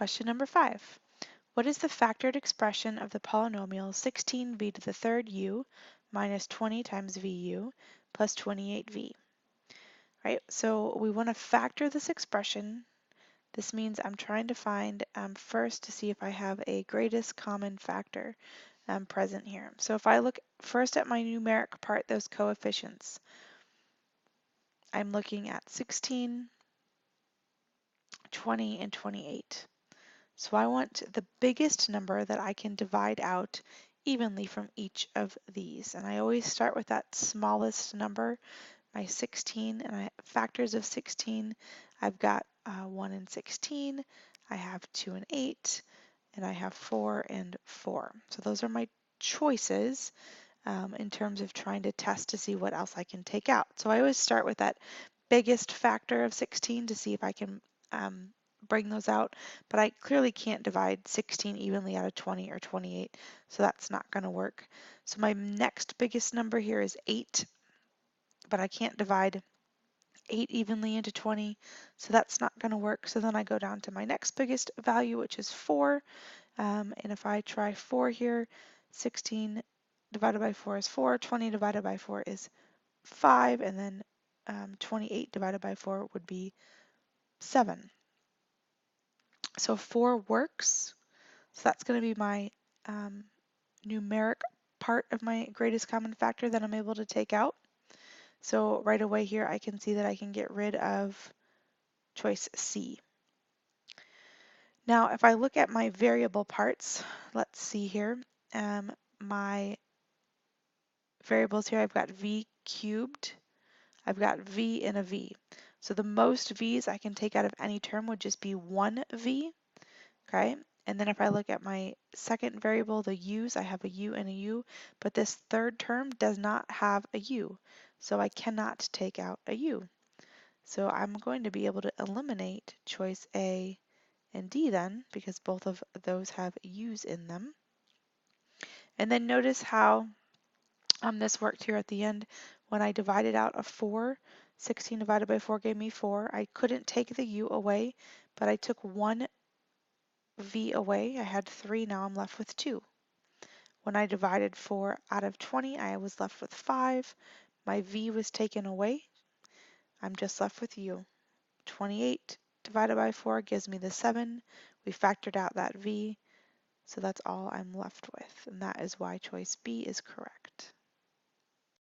Question number 5. What is the factored expression of the polynomial 16v to the third u minus 20 times vu plus 28v? Right, so we want to factor this expression. This means I'm trying to find first to see if I have a greatest common factor present here. So if I look first at my numeric part, those coefficients, I'm looking at 16, 20, and 28. So I want the biggest number that I can divide out evenly from each of these. And I always start with that smallest number, my 16, and factors of 16. I've got 1 and 16, I have 2 and 8, and I have 4 and 4. So those are my choices in terms of trying to test to see what else I can take out. So I always start with that biggest factor of 16 to see if I can bring those out, but I clearly can't divide 16 evenly out of 20 or 28, so that's not going to work. So my next biggest number here is 8, but I can't divide 8 evenly into 20, so that's not going to work. So then I go down to my next biggest value, which is 4, and if I try 4 here, 16 divided by 4 is 4, 20 divided by 4 is 5, and then 28 divided by 4 would be 7. So 4 works. So that's going to be my numeric part of my greatest common factor that I'm able to take out. So right away here I can see that I can get rid of choice C. Now if I look at my variable parts, let's see here, my variables here, I've got v cubed, I've got v and a v. So the most v's I can take out of any term would just be 1v, okay? And then if I look at my second variable, the u's, I have a u and a u, but this third term does not have a u, so I cannot take out a u. So I'm going to be able to eliminate choice A and D then, because both of those have u's in them. And then notice how this worked here at the end. When I divided out a 4, 16 divided by 4 gave me 4. I couldn't take the u away, but I took 1 v away. I had 3, now I'm left with 2. When I divided 4 out of 20, I was left with 5. My v was taken away. I'm just left with u. 28 divided by 4 gives me the 7. We factored out that v, so that's all I'm left with, and that is why choice B is correct.